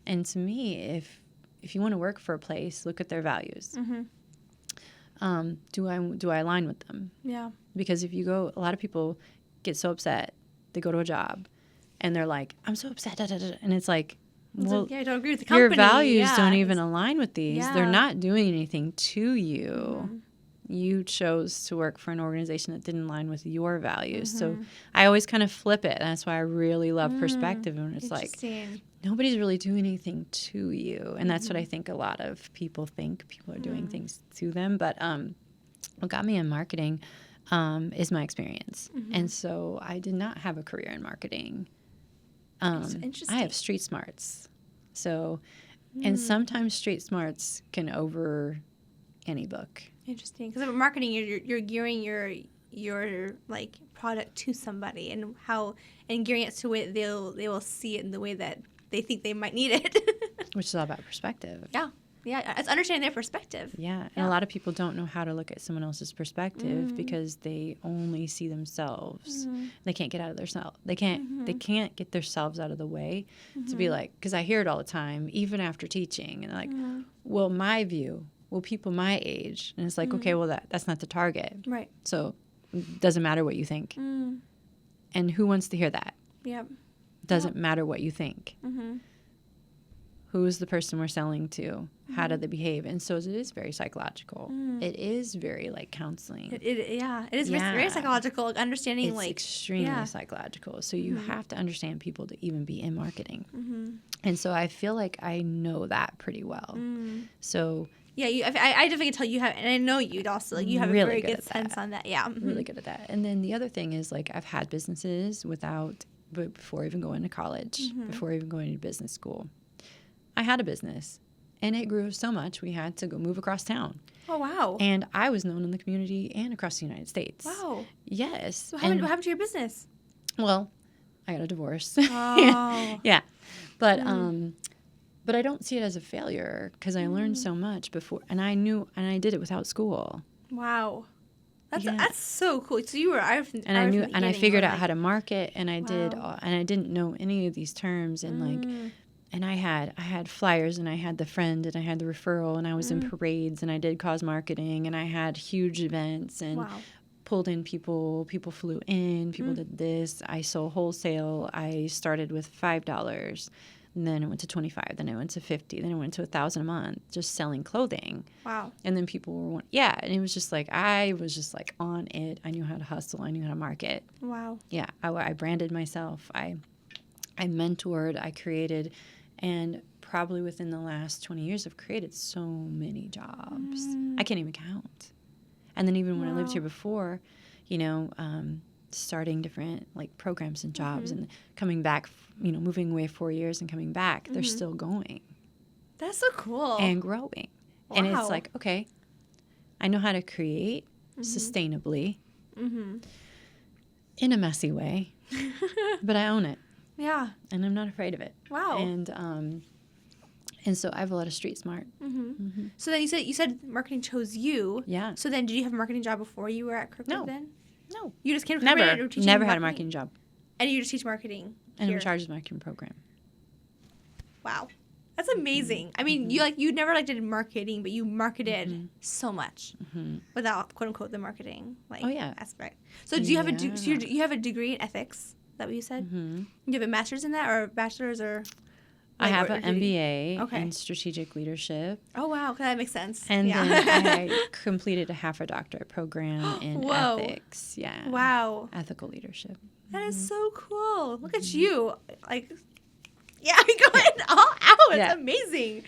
S2: And to me, if you want to work for a place, look at their values. Do I align with them?
S1: Yeah.
S2: Because if you go, a lot of people get so upset, they go to a job, and they're like, I'm so upset, da, da, da. And it's like, well,
S1: I don't agree with the company.
S2: your values don't even align with these.
S1: Yeah.
S2: They're not doing anything to you. You chose to work for an organization that didn't align with your values. So I always kind of flip it. And that's why I really love perspective. And it's like, nobody's really doing anything to you. And that's what I think a lot of people think. People are doing things to them. But what got me in marketing is my experience. And so I did not have a career in marketing.
S1: Interesting.
S2: I have street smarts. So, and sometimes street smarts can over any book.
S1: Interesting. Because marketing, you're gearing your like product to somebody, and gearing it to it, they will see it in the way that they think they might need it.
S2: Which is all about perspective.
S1: Yeah, it's understanding their perspective.
S2: Yeah, and a lot of people don't know how to look at someone else's perspective because they only see themselves. They can't get out of themselves. They can't get themselves out of the way to be like, because I hear it all the time, even after teaching, and like, well, my view, well, people my age, and it's like, okay, well, that's not the target,
S1: right?
S2: So it doesn't matter what you think, and who wants to hear that?
S1: Yep.
S2: Doesn't matter what you think. Who is the person we're selling to? How do they behave? And so it is very psychological. It is very like counseling.
S1: It is very psychological. Like, understanding
S2: it's extremely psychological. So you have to understand people to even be in marketing. And so I feel like I know that pretty well. So
S1: yeah, I definitely can tell you have, and I know you'd also like you have
S2: really
S1: a very good
S2: that.
S1: sense on that. Yeah,
S2: really good at that. And then the other thing is like I've had businesses before even going to college, before even going to business school. I had a business, and it grew so much we had to go move across town.
S1: Oh, wow.
S2: And I was known in the community and across the United States.
S1: Wow.
S2: Yes.
S1: So what happened to your business?
S2: Well, I got a divorce.
S1: Oh.
S2: Yeah. But I don't see it as a failure because I learned so much before, and I did it without school.
S1: Wow. That's so cool. So you were I
S2: figured out how to market, and I did, and I didn't know any of these terms, and like. And I had flyers, and I had the friend, and I had the referral, and I was in parades, and I did cause marketing, and I had huge events, and pulled in people. People flew in. People did this. I sold wholesale. I started with $5, and then it went to $25. Then it went to $50. Then it went to $1,000 a month, just selling clothing.
S1: Wow.
S2: And then people were and it was just like I was just like on it. I knew how to hustle. I knew how to market.
S1: Wow.
S2: Yeah, I branded myself. I mentored. I created. And probably within the last 20 years, I've created so many jobs. I can't even count. And then even when I lived here before, starting different like programs and jobs and coming back, moving away 4 years and coming back, they're still going.
S1: That's so cool.
S2: And growing. Wow. And it's like, okay, I know how to create sustainably in a messy way, but I own it.
S1: Yeah.
S2: And I'm not afraid of it.
S1: Wow.
S2: And so I have a lot of street smart.
S1: So then you said marketing chose you.
S2: Yeah.
S1: So then did you have a marketing job before you were at Kirkwood then?
S2: No.
S1: You just came from
S2: Never had a marketing job.
S1: And you just teach marketing
S2: And
S1: here.
S2: I'm in charge of the marketing program.
S1: Wow. That's amazing. I mean, you never did marketing, but you marketed so much without quote unquote the marketing aspect. So do you have you have a degree in ethics? Is that what you said? Do you have a master's in that or a bachelor's or?
S2: I have an MBA in strategic leadership.
S1: Oh, wow. That makes sense.
S2: And then I completed a half a doctorate program in ethics. Yeah.
S1: Wow.
S2: Ethical leadership.
S1: That is so cool. Look at you. Going all out. It's amazing.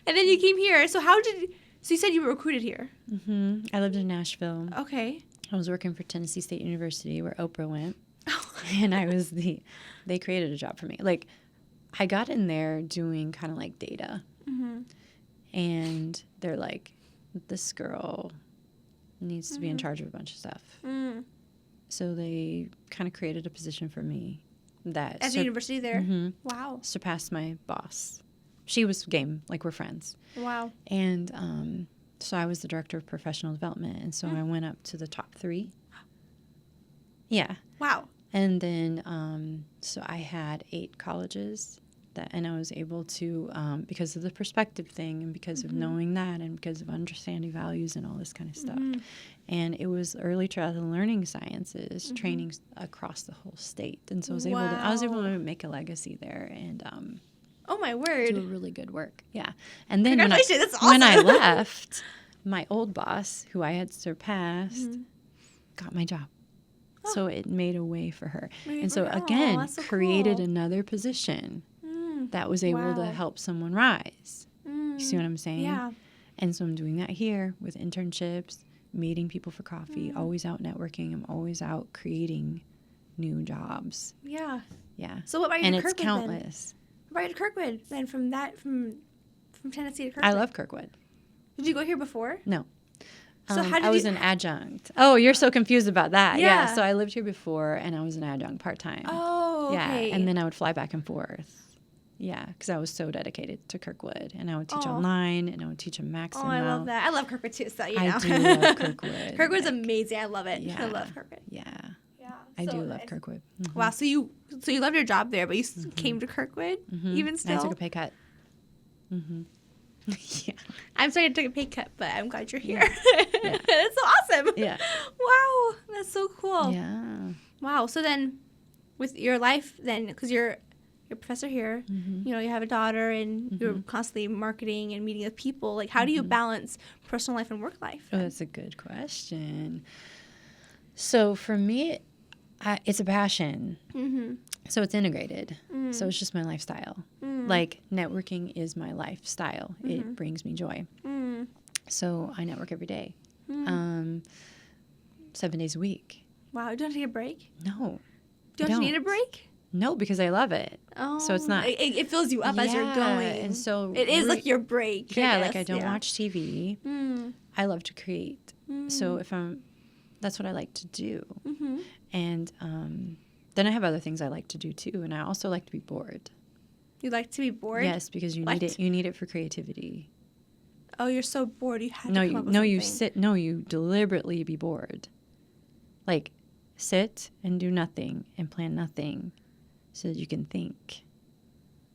S1: And then you came here. So so you said you were recruited here.
S2: I lived in Nashville.
S1: Okay.
S2: I was working for Tennessee State University where Oprah went. And I was they created a job for me. Like, I got in there doing kind of like data. And they're like, this girl needs to be in charge of a bunch of stuff. So they kind of created a position for me. that
S1: At the university there.
S2: Mhm.
S1: Wow.
S2: surpassed my boss. She was game, like we're friends.
S1: Wow.
S2: And so I was the director of professional development. And so I went up to the top 3. Yeah.
S1: Wow.
S2: And then, so I had 8 colleges and I was able to, because of the perspective thing and because of knowing that and because of understanding values and all this kind of stuff. And it was early childhood learning sciences training across the whole state. And so I was able to make a legacy there and,
S1: oh my word.
S2: do a really good work. Yeah. And then
S1: Congratulations. That's awesome.
S2: when I left, my old boss, who I had surpassed, got my job. So it made a way for her. And so again,
S1: that's so
S2: created
S1: cool.
S2: another position that was able to help someone rise. You see what I'm saying?
S1: Yeah.
S2: And so I'm doing that here with internships, meeting people for coffee, always out networking. I'm always out creating new jobs.
S1: Yeah.
S2: Yeah.
S1: So what about you
S2: And
S1: to
S2: it's
S1: Kirkwood
S2: countless.
S1: then? What about you to Kirkwood then from Tennessee to Kirkwood?
S2: I love Kirkwood.
S1: Did you go here before?
S2: No.
S1: So how did
S2: I was
S1: you-
S2: an adjunt. Oh, you're so confused about that. Yeah.
S1: Yeah.
S2: So I lived here before, and I was an adjunct part-time.
S1: Oh, okay.
S2: Yeah. And then I would fly back and forth. Yeah, because I was so dedicated to Kirkwood. And I would teach
S1: Aw.
S2: online, and I would teach a maximum
S1: Oh, I love
S2: amount.
S1: that. I love Kirkwood too, so you
S2: I
S1: know.
S2: do love Kirkwood.
S1: Kirkwood's
S2: Like,
S1: amazing. I love it. I
S2: yeah.
S1: love Kirkwood.
S2: Yeah.
S1: Yeah.
S2: I
S1: so
S2: do love
S1: nice.
S2: Kirkwood. Mhm.
S1: Wow. So you loved your job there, but you came to Kirkwood
S2: Mhm.
S1: even
S2: And
S1: still.
S2: I took a pay cut. Mm-hmm. Yeah.
S1: I'm sorry I took a pay cut, but I'm glad you're here.
S2: Yeah.
S1: That's so awesome.
S2: Yeah.
S1: Wow. That's so cool.
S2: Yeah.
S1: Wow. So then, with your life, then because you're a professor here,
S2: Mhm.
S1: you know, you have a daughter, and you're constantly marketing and meeting with people. Like, how do you balance personal life and work life?
S2: Oh, that's a good question. So for me, it's a passion.
S1: Mm-hmm.
S2: So it's integrated. So it's just my lifestyle. Like networking is my lifestyle. It brings me joy.
S1: Mm.
S2: So I network every day, 7 days a week.
S1: Wow. You don't take a break?
S2: No,
S1: Don't you need a break?
S2: no, because I love it.
S1: Oh.
S2: So it's not-
S1: It fills you up as you're
S2: Yeah,
S1: going.
S2: and so
S1: it is like your break.
S2: yeah,
S1: I
S2: like I
S1: guess,
S2: don't
S1: yeah.
S2: watch TV.
S1: Mm.
S2: I love to create. So that's what I like to do.
S1: Mm-hmm.
S2: And then I have other things I like to do too, and I also like to be bored.
S1: You like to be bored?
S2: Yes, because you
S1: What?
S2: need it. You need it for creativity.
S1: Oh, you're so bored. You had
S2: No,
S1: to come
S2: you
S1: up with
S2: no, you
S1: something.
S2: sit. No, you deliberately be bored. Like, sit and do nothing and plan nothing, so that you can think.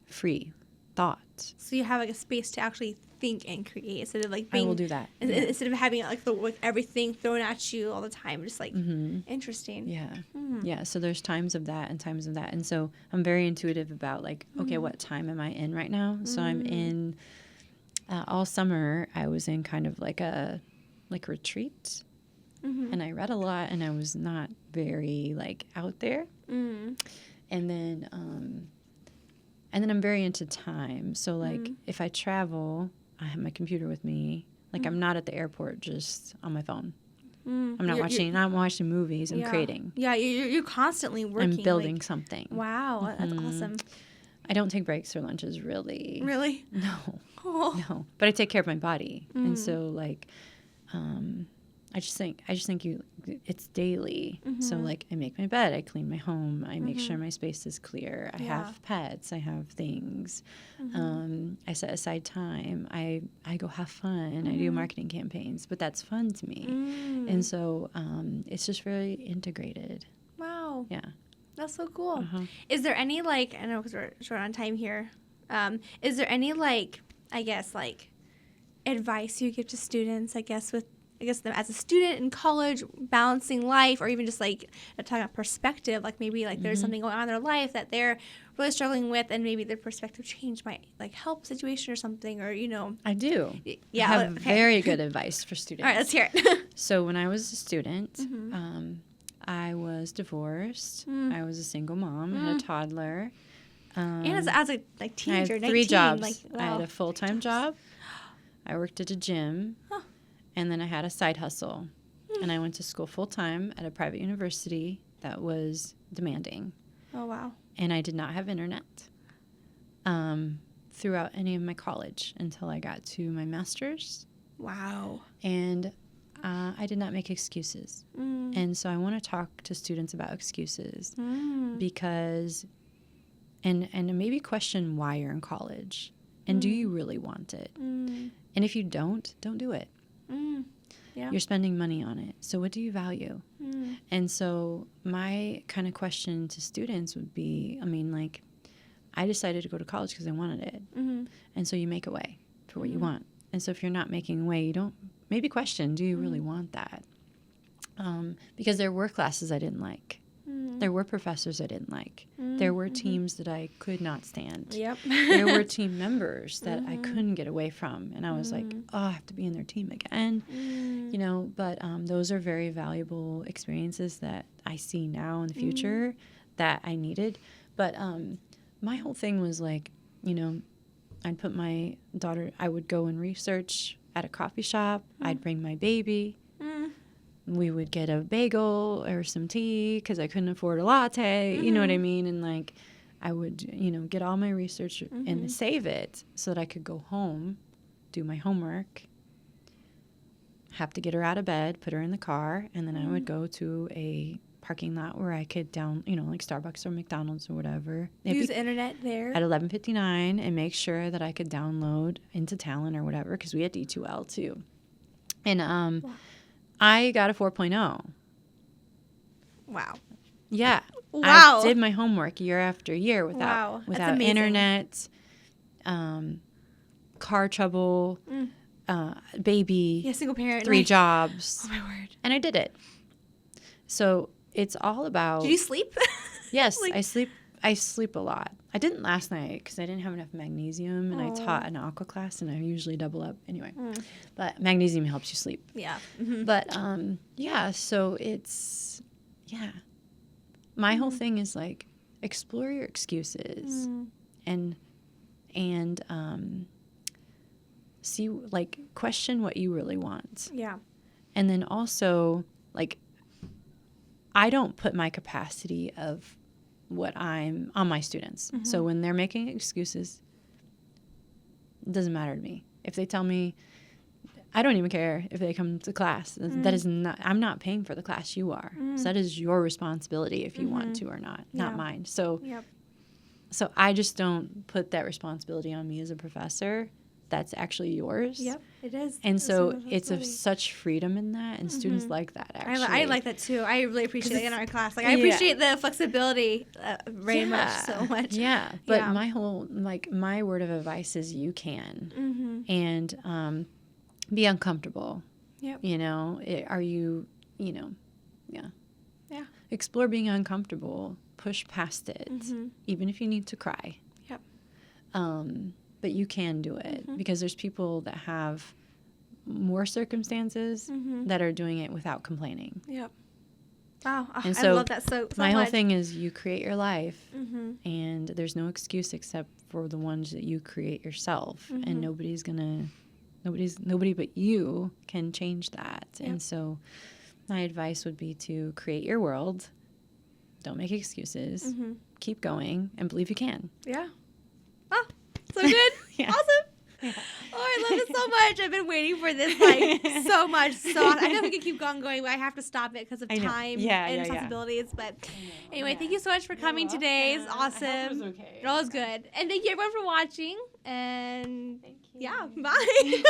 S2: Free thought.
S1: So you have like a space to actually think and create instead of like
S2: I
S1: being.
S2: will do that.
S1: Instead of having like everything thrown at you all the time, just like
S2: Mm-hmm.
S1: interesting.
S2: Yeah.
S1: Mm.
S2: Yeah. So there's times of that and times of that. And so I'm very intuitive about like,
S1: Mm-hmm.
S2: okay, what time am I in right now? So I'm in, all summer, I was in kind of like a retreat.
S1: Mm-hmm.
S2: And I read a lot and I was not very like out there.
S1: Mm.
S2: And then I'm very into time. So like if I travel, I have my computer with me. Like I'm not at the airport just on my phone.
S1: Mm.
S2: I'm not watching movies. I'm
S1: Yeah.
S2: creating.
S1: Yeah, you're constantly working.
S2: I'm building
S1: like-
S2: something.
S1: Wow, that's
S2: Mhm.
S1: awesome.
S2: I don't take breaks or lunches really.
S1: Really?
S2: No,
S1: Oh.
S2: no. But I take care of my body, and so like, I just think it's daily. So
S1: Mm-hmm.
S2: like, I make my bed, I clean my home, I make sure my space is clear. I
S1: Yeah.
S2: have pets, I have things.
S1: Mm-hmm.
S2: I set aside time. I go have fun. I do marketing campaigns, but that's fun to me.
S1: Mm.
S2: And so it's just very integrated.
S1: Wow,
S2: Yeah.
S1: that's so cool.
S2: Uh-huh.
S1: Is there any like I know because we're short on time here. Is there any like I guess like advice you give to students? I guess them as a student in college, balancing life, or even just like talking about perspective. Like maybe like there's something going on in their life that they're really struggling with, and maybe their perspective change might like help a situation or something, or you know.
S2: I do.
S1: Yeah.
S2: I have
S1: okay.
S2: very good advice for students.
S1: All right, let's hear it.
S2: So when I was a student,
S1: Mm-hmm.
S2: I was divorced.
S1: Mm.
S2: I was a single mom. I had a toddler.
S1: And as a like
S2: I
S1: teenager,
S2: had
S1: 19,
S2: 3 jobs.
S1: like
S2: I had
S1: wow.
S2: a full-time job. I worked at a gym.
S1: Huh.
S2: And then I had a side hustle. And I went to school full-time at a private university that was demanding.
S1: Oh wow.
S2: And I did not have internet throughout any of my college until I got to my master's.
S1: Wow.
S2: And I did not make excuses.
S1: Mm.
S2: And so I want to talk to students about excuses
S1: Mm.
S2: because and maybe question why you're in college, and do you really want it? And if you don't do it.
S1: Yeah.
S2: You're spending money on it. So what do you value? And so my kind of question to students would be, I mean, like, I decided to go to college because I wanted it. And so you make a way for what you want. And so if you're not making a way, you don't, maybe question, do you really want that? Because there were classes I didn't like. There were professors I didn't like. There were teams that I could not stand.
S1: Yep.
S2: There were team members that I couldn't get away from. And I was like, oh, I have to be in their team again. You know, but those are very valuable experiences that I see now in the future that I needed. But my whole thing was like, you know, I'd put my daughter, I would go and research at a coffee shop. I'd bring my baby. We would get a bagel or some tea because I couldn't afford a latte. You know what I mean? And like, I would, you know, get all my research and save it so that I could go home, do my homework, have to get her out of bed, put her in the car, and then I would go to a parking lot where I could you know, like Starbucks or McDonald's or whatever.
S1: Use the internet there.
S2: At 11:59 and make sure that I could download into Talent or whatever because we had D2L too. And I got a 4.0.
S1: Wow.
S2: Yeah.
S1: Wow.
S2: I did my homework year after year without internet, car trouble, baby,
S1: Yeah, single parent.
S2: 3 jobs.
S1: Oh, my word.
S2: And I did it. So it's all about...
S1: Did you sleep?
S2: Yes, I sleep a lot. I didn't last night because I didn't have enough magnesium, and I taught an aqua class, and I usually double up anyway. But magnesium helps you sleep.
S1: Yeah.
S2: But yeah, so it's my whole thing is like explore your excuses and see, like, question what you really want.
S1: Yeah.
S2: And then also, like, I don't put my capacity of what I'm on my students. So when they're making excuses, it doesn't matter to me. If they tell me, I don't even care if they come to class. That is not, I'm not paying for the class, you are. So that is your responsibility if you want to or not mine. So, so I just don't put that responsibility on me as a professor. That's actually yours.
S1: Yep, it is.
S2: And so it's of such freedom in that, and students like that, actually.
S1: I like that, too. I really appreciate it in our class. Like, I appreciate the flexibility very much, so much.
S2: Yeah, but my whole, like, my word of advice is you can. And be uncomfortable.
S1: Yep.
S2: You know, are you, you know, yeah. Explore being uncomfortable. Push past it, even if you need to cry.
S1: Yep.
S2: But you can do it because there's people that have more circumstances that are doing it without complaining.
S1: Yep. Wow.
S2: And so
S1: I love that so
S2: my
S1: much.
S2: whole thing is you create your life, and there's no excuse except for the ones that you create yourself, and nobody but you can change that. Yep. And so my advice would be to create your world. Don't make excuses. Keep going and believe you can.
S1: Yeah. Oh, so good. Awesome. Yeah. Oh, I love it so much. I've been waiting for this like so much. So I know we could keep going, but I have to stop it because of time and responsibilities. But anyway, thank you so much for coming today. It's awesome. It was okay. It all was good. And thank you everyone for watching. And thank you. Yeah, bye.